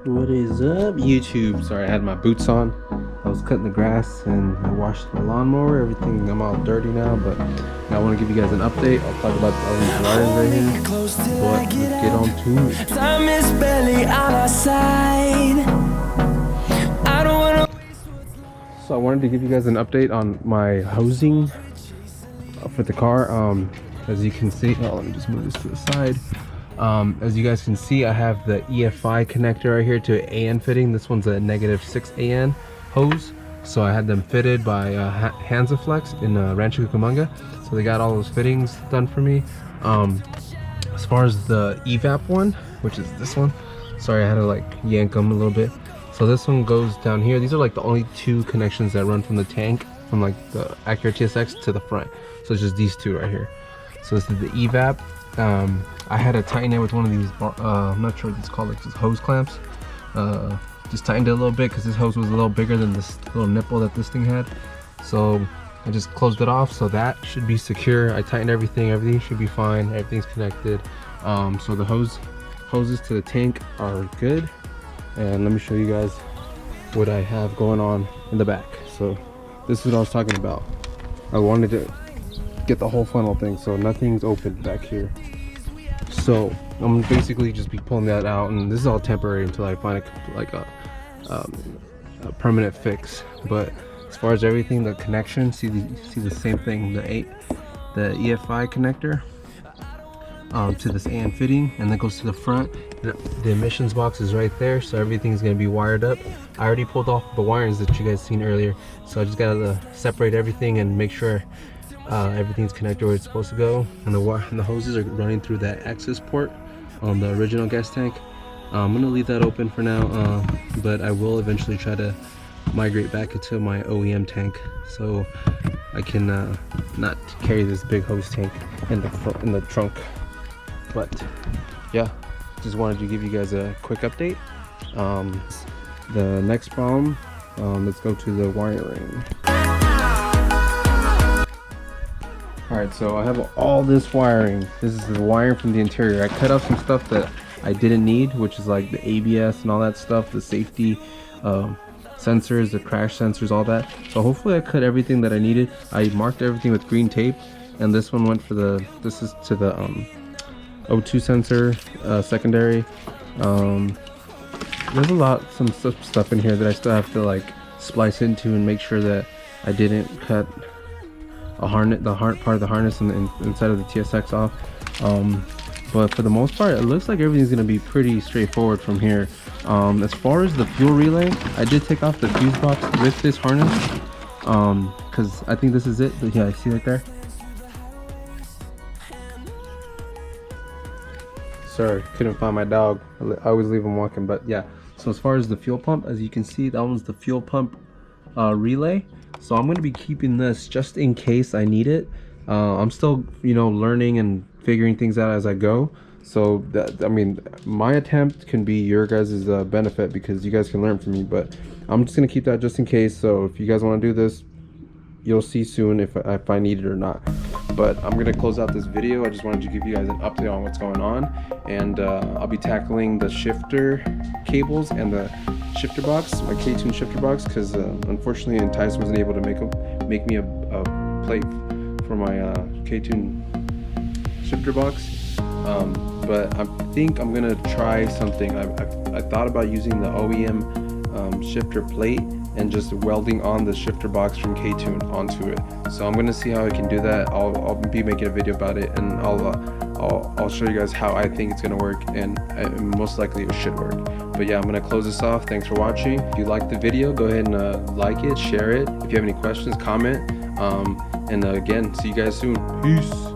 What is up, YouTube? Sorry, I had my boots on. I was cutting the grass and I washed my lawnmower. Everything, I'm all dirty now, but I want to give you guys an update. I'll talk about all these wires right here. But let's get on to it. Time is barely on our side. I don't wanna. So I wanted to give you guys an update on my hosing for the car. As you can see, let me just move this to the side. As you guys can see, I have the EFI connector right here to AN fitting. This one's a -6 AN hose. So I had them fitted by Hansa-Flex in Rancho, Cucamonga. So they got all those fittings done for me. As far as the evap one, which is this one, sorry, I had to like yank them a little bit. So this one goes down here. These are like the only two connections that run from the tank, from like the Acura TSX to the front. So it's just these two right here. So this is the evap. I had to tighten it with one of these, I'm not sure what it's called, like just hose clamps. Just tightened it a little bit because this hose was a little bigger than this little nipple that this thing had. So I just closed it off, so that should be secure. I tightened everything should be fine, everything's connected. So the hoses to the tank are good. And let me show you guys what I have going on in the back. So this is what I was talking about. I wanted to get the whole funnel thing, so nothing's open back here. So I'm basically just be pulling that out, and this is all temporary until I find a permanent fix. But as far as everything, the connection, see the same thing, the EFI connector to this AN fitting, and that goes to the front. The emissions box is right there, so everything's going to be wired up. I already pulled off the wirings that you guys seen earlier, so I just gotta separate everything and make sure everything's connected where it's supposed to go. And the hoses are running through that access port on the original gas tank. I'm gonna leave that open for now, but I will eventually try to migrate back into my OEM tank, so I can not carry this big hose tank in the trunk. But yeah, just wanted to give you guys a quick update. The next problem, let's go to the wiring. Alright, so I have all this wiring. This is the wiring from the interior. I cut out some stuff that I didn't need, which is like the ABS and all that stuff, the safety sensors, the crash sensors, all that. So hopefully I cut everything that I needed. I marked everything with green tape, and this one went for this is to the O2 sensor, secondary. There's some stuff in here that I still have to like splice into and make sure that I didn't cut the part of the harness inside of the TSX off. But for the most part, it looks like everything's going to be pretty straightforward from here. As far as the fuel relay, I did take off the fuse box with this harness, because I think this is it. But yeah, I see right there. Sorry, couldn't find my dog. I always leave him walking. But yeah, so as far as the fuel pump, as you can see, that one's the fuel pump relay. So I'm going to be keeping this just in case I need it. I'm still, learning and figuring things out as I go. So I mean, my attempt can be your guys' benefit, because you guys can learn from me. But I'm just going to keep that just in case. So if you guys want to do this, you'll see soon if I need it or not. But I'm going to close out this video. I just wanted to give you guys an update on what's going on. And I'll be tackling the shifter cables and the shifter box, my K-Tune shifter box, because unfortunately Tyson wasn't able to make me a plate for my K-Tune shifter box. But I think I'm gonna try something. I thought about using the OEM shifter plate and just welding on the shifter box from K-Tune onto it. So I'm gonna see how I can do that. I'll be making a video about it, and I'll show you guys how I think it's gonna work, and most likely it should work. But yeah, I'm gonna close this off. Thanks for watching. If you liked the video, go ahead and like it, share it. If you have any questions, comment. And again, see you guys soon. Peace.